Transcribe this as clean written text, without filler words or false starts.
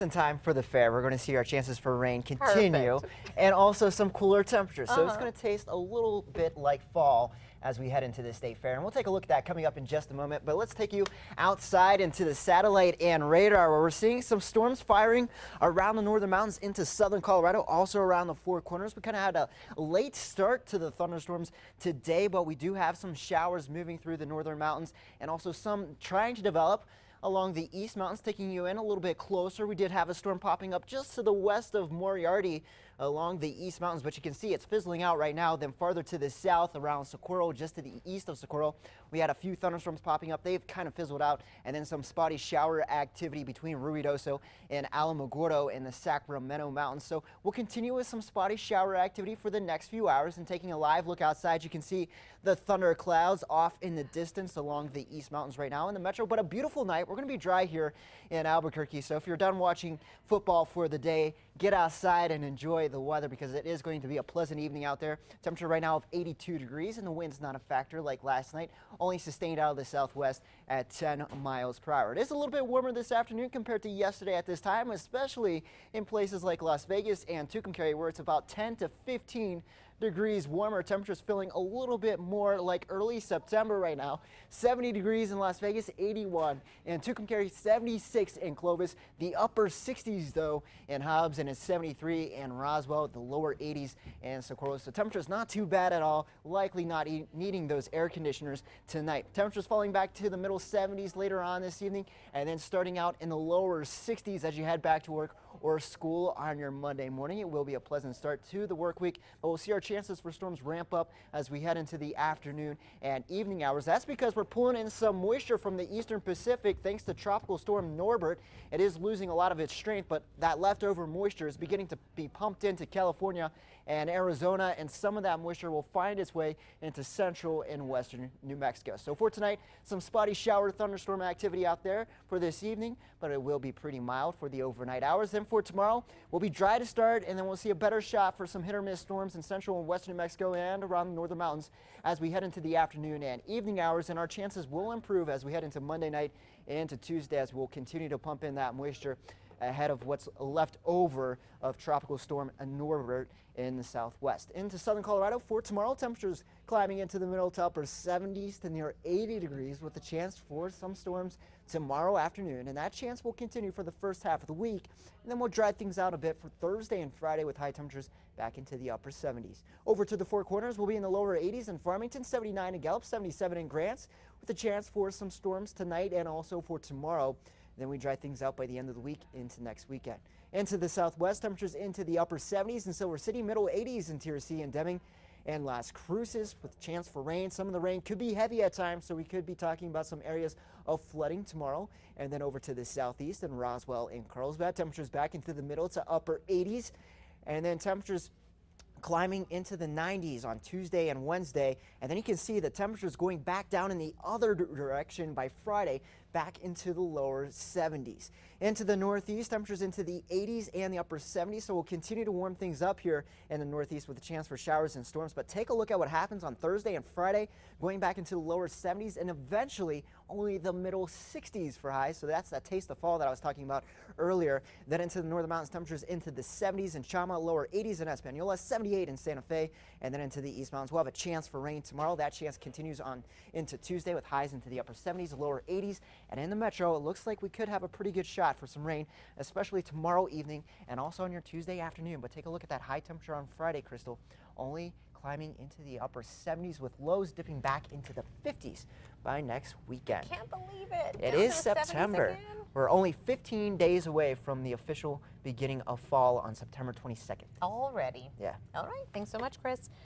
In time for the fair, we're going to see our chances for rain continue. Perfect. And also some cooler temperatures. So it's Uh-huh. going to taste a little bit like fall as we head into the state fair. And we'll take a look at that coming up in just a moment. But let's take you outside into the satellite and radar where we're seeing some storms firing around the northern mountains into southern Colorado, also around the Four Corners. We kind of had a late start to the thunderstorms today, but we do have some showers moving through the northern mountains and also some trying to develop along the East Mountains, taking you in a little bit closer. We did have a storm popping up just to the west of Moriarty along the East Mountains, but you can see it's fizzling out right now. Then farther to the south around Socorro, just to the east of Socorro, we had a few thunderstorms popping up. They've kind of fizzled out, and then some spotty shower activity between Ruidoso and Alamogordo in the Sacramento Mountains. So we'll continue with some spotty shower activity for the next few hours. And taking a live look outside, you can see the thunder clouds off in the distance along the East Mountains right now in the metro, but a beautiful night. We're going to be dry here in Albuquerque, so if you're done watching football for the day, get outside and enjoy the weather because it is going to be a pleasant evening out there. Temperature right now of 82 degrees and the wind's not a factor like last night, only sustained out of the southwest at 10 miles per hour. It is a little bit warmer this afternoon compared to yesterday at this time, especially in places like Las Vegas and Tucumcari where it's about 10 to 15 degrees warmer. Temperatures feeling a little bit more like early September right now. 70 degrees in Las Vegas, 81 in Tucumcari, 76 in Clovis. The upper 60s though in Hobbs, and it's 73 in Roswell, the lower 80s in Socorro. So temperatures not too bad at all. Likely not needing those air conditioners tonight. Temperatures falling back to the middle 70s later on this evening, and then starting out in the lower 60s as you head back to work or school on your Monday morning. It will be a pleasant start to the work week, but we'll see our chances for storms ramp up as we head into the afternoon and evening hours. That's because we're pulling in some moisture from the eastern Pacific thanks to Tropical Storm Norbert. It is losing a lot of its strength, but that leftover moisture is beginning to be pumped into California and Arizona, and some of that moisture will find its way into central and western New Mexico. So for tonight, some spotty shower thunderstorm activity out there for this evening, but it will be pretty mild for the overnight hours. Then for tomorrow, we'll be dry to start, and then we'll see a better shot for some hit or miss storms in central and western New Mexico and around the northern mountains as we head into the afternoon and evening hours, and our chances will improve as we head into Monday night into Tuesday as we'll continue to pump in that moisture ahead of what's left over of Tropical Storm Norbert in the southwest. Into southern Colorado for tomorrow, temperatures climbing into the middle to upper 70s to near 80 degrees with a chance for some storms tomorrow afternoon, and that chance will continue for the first half of the week, and then we'll dry things out a bit for Thursday and Friday with high temperatures back into the upper 70s. Over to the Four Corners, we'll be in the lower 80s in Farmington, 79 in Gallup, 77 in Grants, with a chance for some storms tonight and also for tomorrow. Then we dry things out by the end of the week into next weekend. Into the southwest, temperatures into the upper 70s in Silver City, middle 80s in Tierra and Deming and Las Cruces with a chance for rain. Some of the rain could be heavy at times, so we could be talking about some areas of flooding tomorrow. And then over to the southeast in Roswell and Carlsbad, temperatures back into the middle to upper 80s. And then temperatures climbing into the 90s on Tuesday and Wednesday, and then you can see the temperatures going back down in the other direction by Friday, back into the lower 70s. Into the northeast, temperatures into the 80s and the upper 70s, so we'll continue to warm things up here in the northeast with a chance for showers and storms. But take a look at what happens on Thursday and Friday, going back into the lower 70s and eventually only the middle 60s for highs. So that's that taste of fall that I was talking about earlier. Then into the northern mountains, temperatures into the 70s in Chama, lower 80s in Espanola, 78 in Santa Fe, and then into the East Mountains. We'll have a chance for rain tomorrow. That chance continues on into Tuesday with highs into the upper 70s, lower 80s, and in the metro, it looks like we could have a pretty good shot for some rain, especially tomorrow evening and also on your Tuesday afternoon. But take a look at that high temperature on Friday, Crystal, only climbing into the upper 70s with lows dipping back into the 50s by next weekend. Can't believe it. It Down is to the 70s September. again? We're only 15 days away from the official beginning of fall on September 22nd. Already. Yeah. All right. Thanks so much, Chris.